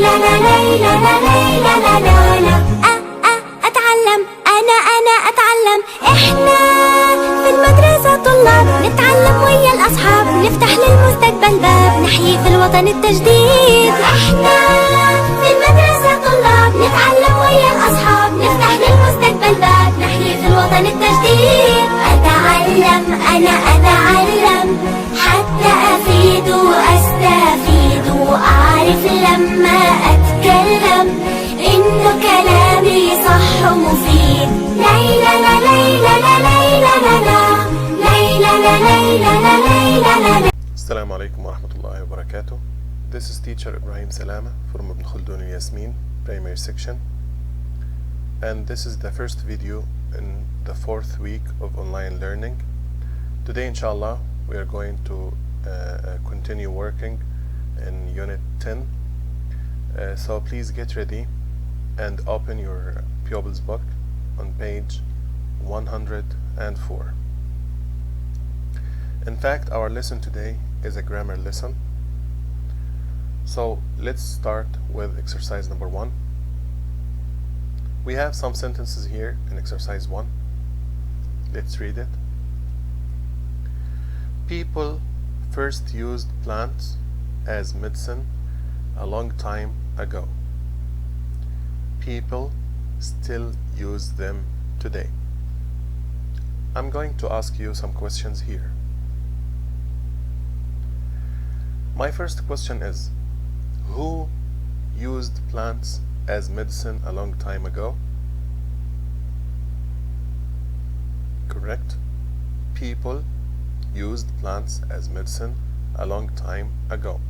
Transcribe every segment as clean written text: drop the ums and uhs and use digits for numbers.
لا لا لا لا لا لا لا لا. أتعلم أنا أتعلم. إحنا في المدرسة طلاب نتعلم ويا الأصحاب، نفتح للمستقبل باب، نحيي في الوطن التجديد. إحنا في المدرسة طلاب نتعلم ويا الأصحاب، نفتح للمستقبل باب، نحيي في الوطن التجديد. أتعلم أنا أتعلم حتى أفيد وأستفيد، وأعرف لما أتكلم إنه كلامي صح ومفيد. ليلى لا ليلى لا ليلى لا لا ليلى لا ليلى لا ليلى لا. السلام عليكم ورحمة الله وبركاته. This is teacher Ibrahim Salama from Ibn Khaldun al-Yasmin primary section, and this is the first video in the 4th week of online learning. Today inshallah we are going to continue working in unit 10, so please get ready and open your pupils book on page 104. In fact, our lesson today is a grammar lesson, so let's start with exercise number 1. We have some sentences here in exercise 1. Let's read it. People first used plants as medicine a long time ago. People still use them today. I'm going to ask you some questions here. My first question is, who used plants as medicine a long time ago? Correct. People used plants as medicine a long time ago.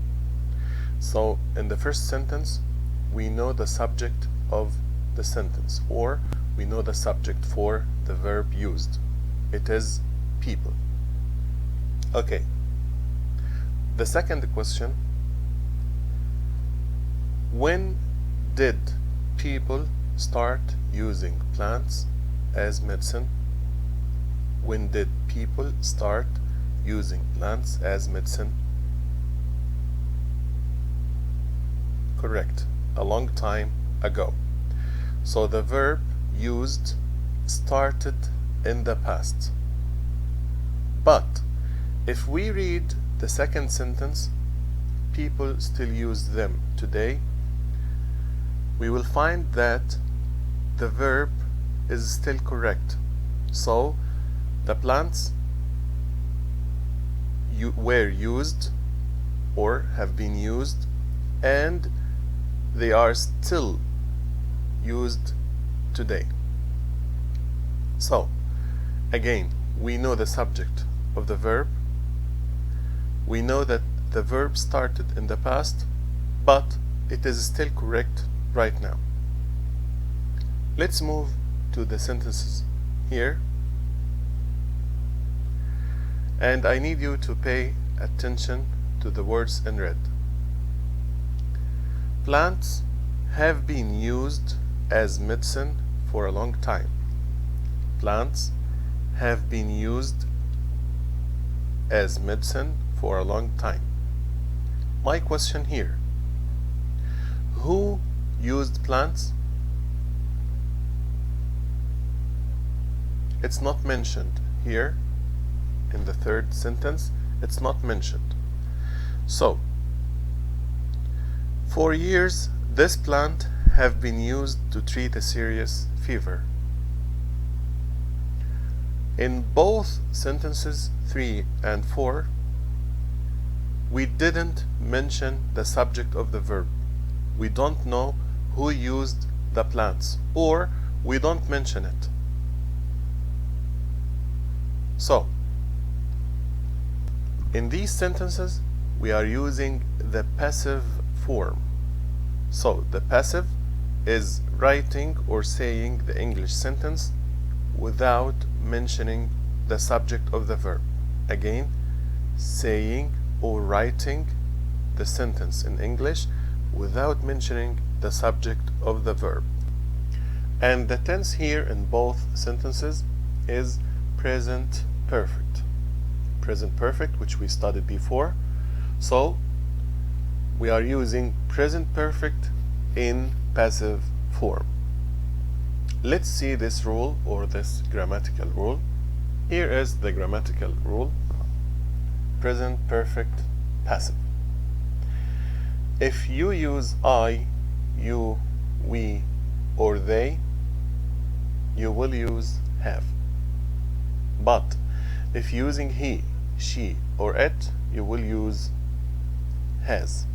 So in the first sentence we know the subject of the sentence, or we know the subject for the verb used. It is people. Okay. The second question, when did people start using plants as medicine? When did people start using plants as medicine? Correct. A long time ago. So the verb used started in the past. But if we read the second sentence, people still use them today, we will find that the verb is still correct. So the plants were used or have been used, and they are still used today. So again, we know the subject of the verb. We know that the verb started in the past, but it is still correct right now. Let's move to the sentences here, and I need you to pay attention to the words in red. Plants have been used as medicine for a long time. Plants have been used as medicine for a long time. My question here, who used plants? It's not mentioned here in the third sentence. It's not mentioned. So for years this plant have been used to treat a serious fever. In both sentences 3 and 4 we didn't mention the subject of the verb. We don't know who used the plants, or we don't mention it. So in these sentences we are using the passive form. So the passive is writing or saying the English sentence without mentioning the subject of the verb. Again, saying or writing the sentence in English without mentioning the subject of the verb. And the tense here in both sentences is present perfect. Present perfect, which we studied before. So we are using present perfect in passive form. Let's see this rule or this grammatical rule. Here is the grammatical rule. Present perfect passive. If you use I, you, we, or they, you will use have. But if using he, she, or it, you will use has.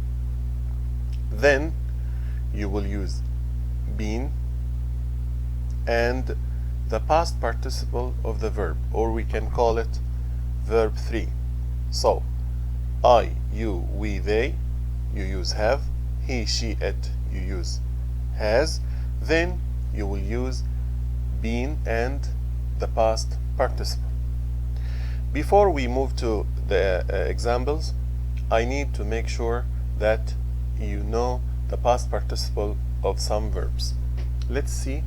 Then you will use been and the past participle of the verb, or we can call it verb 3. So I, you, we, they, you use have. He, she, it, you use has. Then you will use been and the past participle. Before we move to the examples, I need to make sure that you know the past participle of some verbs. Let's see.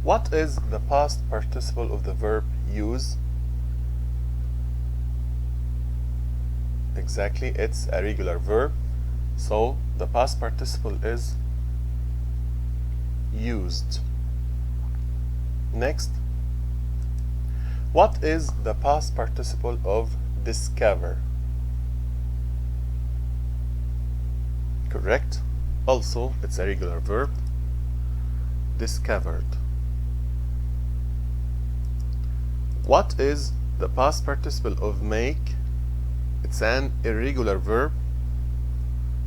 What is the past participle of the verb use? Exactly, it's a regular verb. So the past participle is used. Next, what is the past participle of discover? Correct. Also, it's a regular verb. Discovered. What is the past participle of make? It's an irregular verb,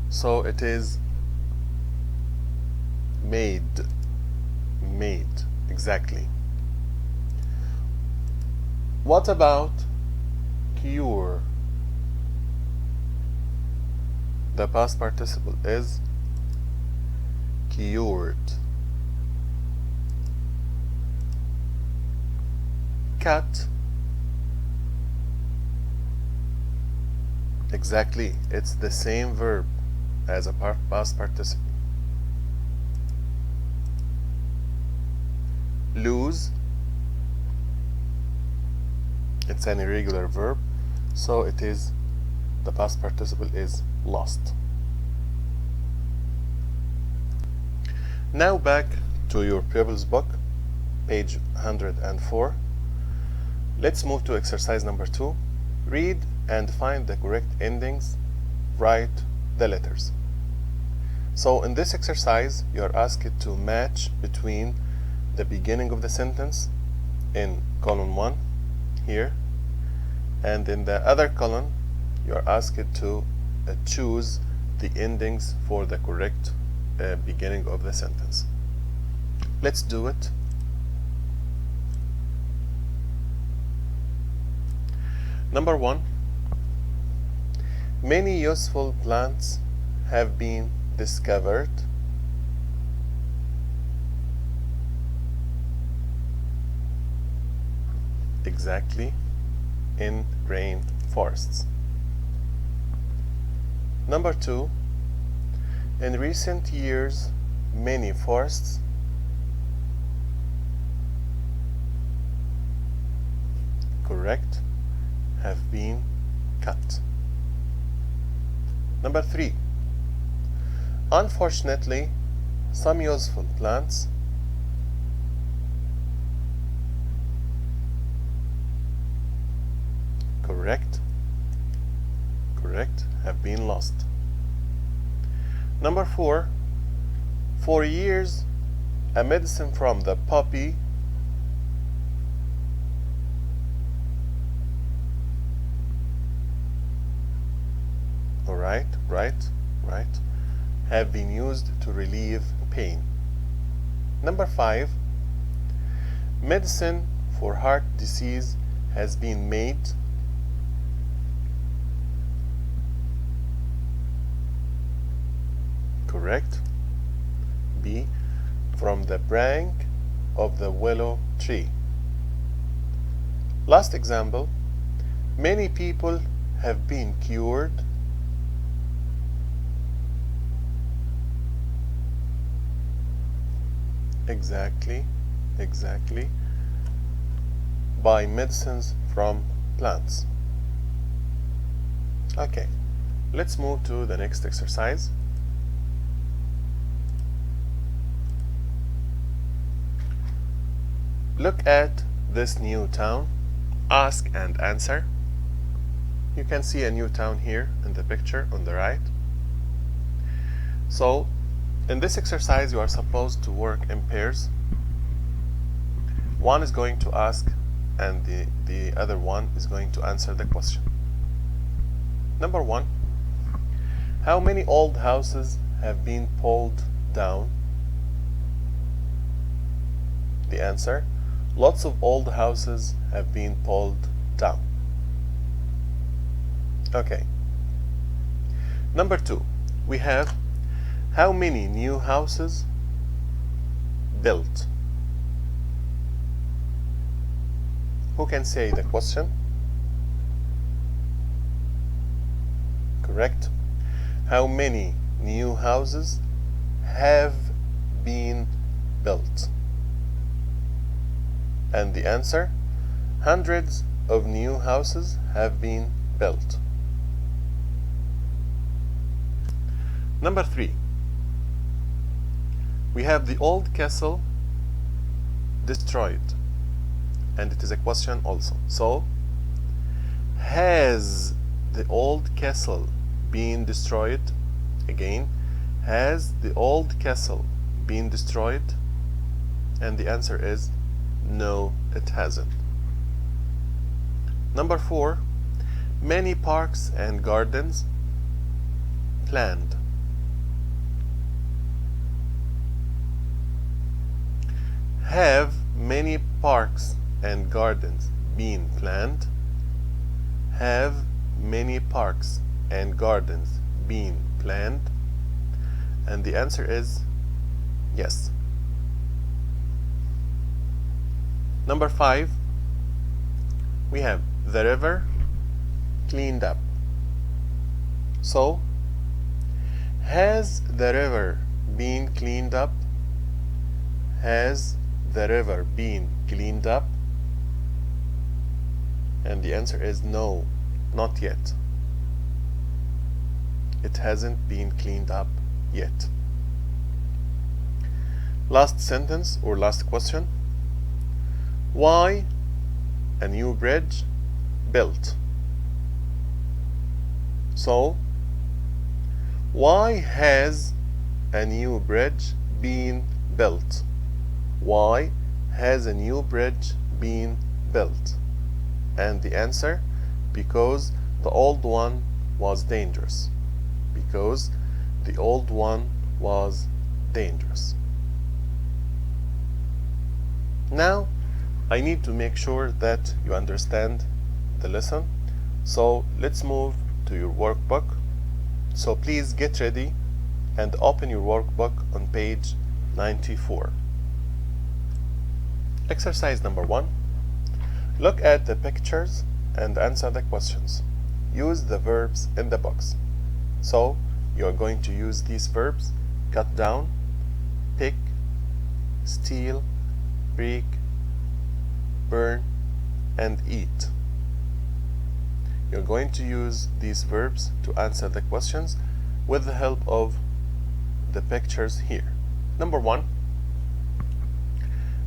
so it is made. Made, exactly. What about cure? The past participle is cured. Cut. Exactly, it's the same verb as a past participle. Lose. It's an irregular verb, so it is the past participle is lost. Now back to your pupils book, page 104. Let's move to exercise number 2. Read and find the correct endings. Write the letters. So in this exercise, you are asked to match between the beginning of the sentence in column 1 here, and in the other column you are asked to choose the endings for the correct beginning of the sentence. Let's do it. Number 1. Many useful plants have been discovered. Exactly, in rainforests. Number 2. In recent years, many forests correct have been cut. Number 3. Unfortunately, some useful plants correct have been lost. Number 4. For years, a medicine from the poppy right, have been used to relieve pain. Number 5. Medicine for heart disease has been made. Correct. B. From the branch of the willow tree. Last example. Many people have been cured exactly by medicines from plants. Okay, let's move to the next exercise. Look at this new town. Ask and answer. You can see a new town here in the picture on the right. So, in this exercise, you are supposed to work in pairs. One is going to ask and the other one is going to answer the question. Number 1. How many old houses have been pulled down? The answer: lots of old houses have been pulled down. Okay. Number 2. We have how many new houses built? Who can say the question? Correct. How many new houses have been built? And the answer: hundreds of new houses have been built. Number 3. We have the old castle destroyed, and it is a question also. So, has the old castle been destroyed? Again, has the old castle been destroyed? And the answer is no, it hasn't. Number 4. Many parks and gardens planned. Have many parks and gardens been planned? Have many parks and gardens been planned? And the answer is yes. Number 5. We have the river cleaned up. So, has the river been cleaned up? Has the river been cleaned up? And the answer is no, not yet. It hasn't been cleaned up yet. Last sentence or last question. Why a new bridge built? So, why has a new bridge been built? Why has a new bridge been built? And the answer: because the old one was dangerous. Because the old one was dangerous. Now, I need to make sure that you understand the lesson. So let's move to your workbook. So please get ready and open your workbook on page 94. Exercise number 1. Look at the pictures and answer the questions. Use the verbs in the box. So you are going to use these verbs: cut down, pick, steal, break, burn, and eat. You're going to use these verbs to answer the questions with the help of the pictures here. Number 1.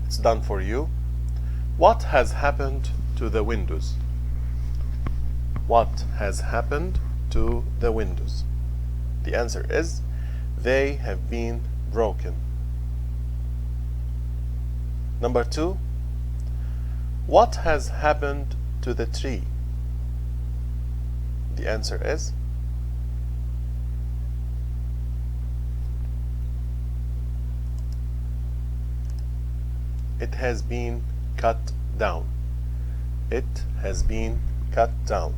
It's done for you. What has happened to the windows? What has happened to the windows? The answer is they have been broken. Number 2. What has happened to the tree? The answer is it has been cut down. It has been cut down.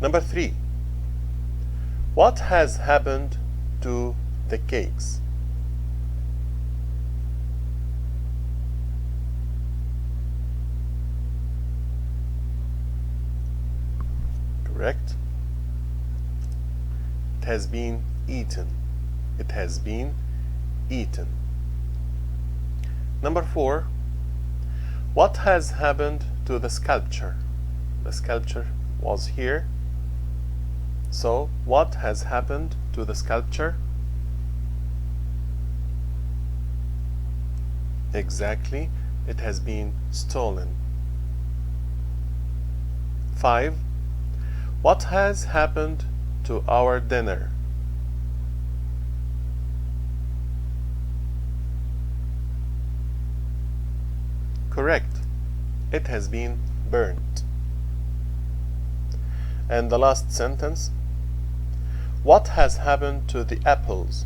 Number 3. What has happened to the cakes? Correct. It has been eaten. It has been eaten. Number 4. What has happened to the sculpture? The sculpture was here. So, what has happened to the sculpture? Exactly, it has been stolen. 5. What has happened to our dinner? Correct, it has been burnt. And the last sentence, what has happened to the apples?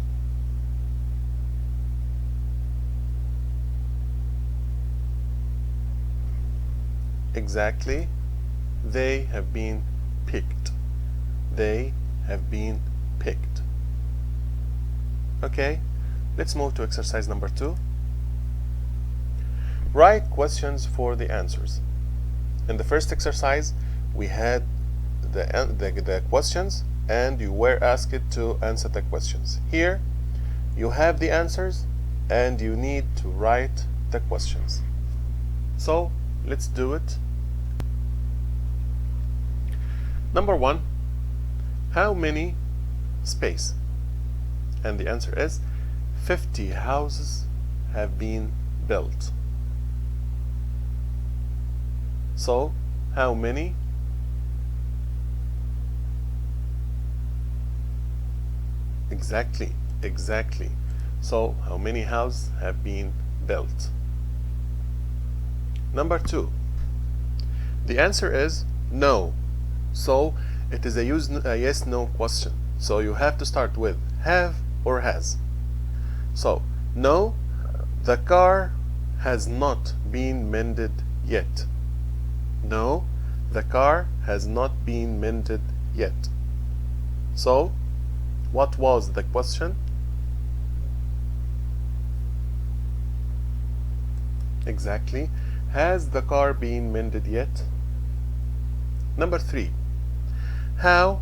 Exactly, they have been picked. They have been picked. Okay, let's move to exercise number 2. Write questions for the answers. In the first exercise, we had the questions and you were asked to answer the questions. Here, you have the answers and you need to write the questions. So, let's do it. Number 1, how many space? And the answer is 50 houses have been built. So, how many? Exactly. So, how many houses have been built? Number 2, the answer is no. So, it is a yes-no question. So, you have to start with have or has. So, no, the car has not been mended yet. No, the car has not been mended yet. So, what was the question? Exactly. Has the car been mended yet? Number 3, how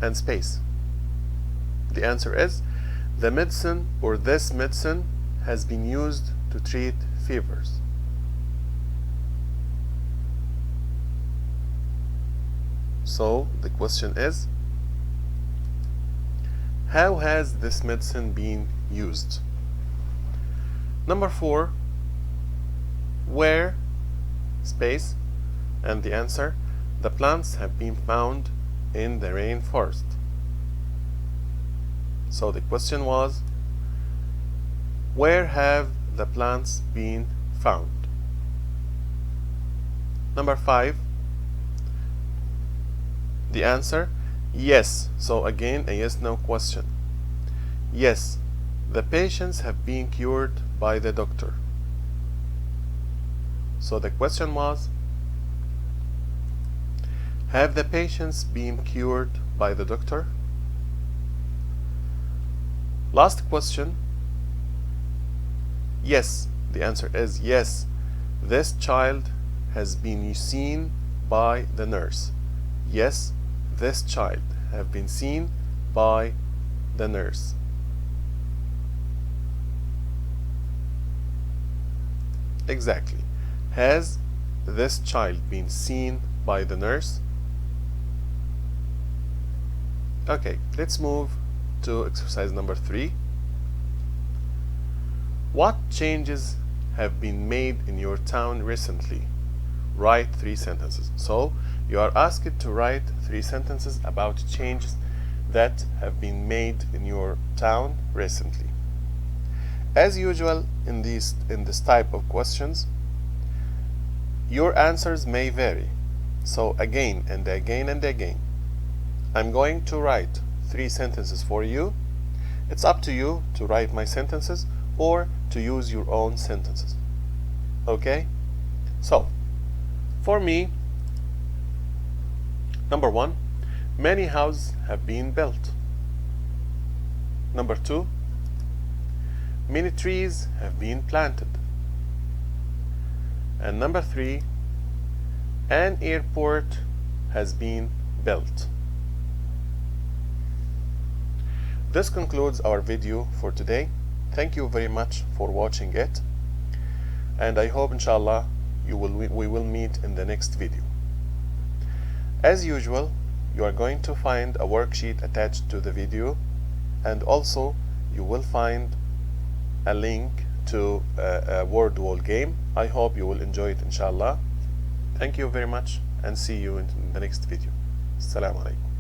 and space. The answer is the medicine or this medicine has been used to treat fevers. So the question is, how has this medicine been used? Number 4, where, space, and the answer, the plants have been found in the rainforest. So the question was, where have the plants been found? Number 5, the answer, yes. So again, a yes-no question. Yes, the patients have been cured by the doctor. So the question was, have the patients been cured by the doctor? Last question, yes. The answer is yes. This child has been seen by the nurse. Yes, this child have been seen by the nurse. Exactly. Has this child been seen by the nurse? Okay, let's move to exercise number 3. What changes have been made in your town recently? Write 3 sentences. So, you are asked to write 3 sentences about changes that have been made in your town recently. As usual in this type of questions, your answers may vary. So again and again and again, I'm going to write 3 sentences for you. It's up to you to write my sentences or to use your own sentences. Okay? So, for me, number 1, many houses have been built. Number 2, many trees have been planted. And number 3, an airport has been built. This concludes our video for today. Thank you very much for watching it, and I hope inshallah we will meet in the next video. As usual, you are going to find a worksheet attached to the video, and also you will find a link to a word wall game. I hope you will enjoy it inshallah. Thank you very much and see you in the next video. Assalamu alaikum.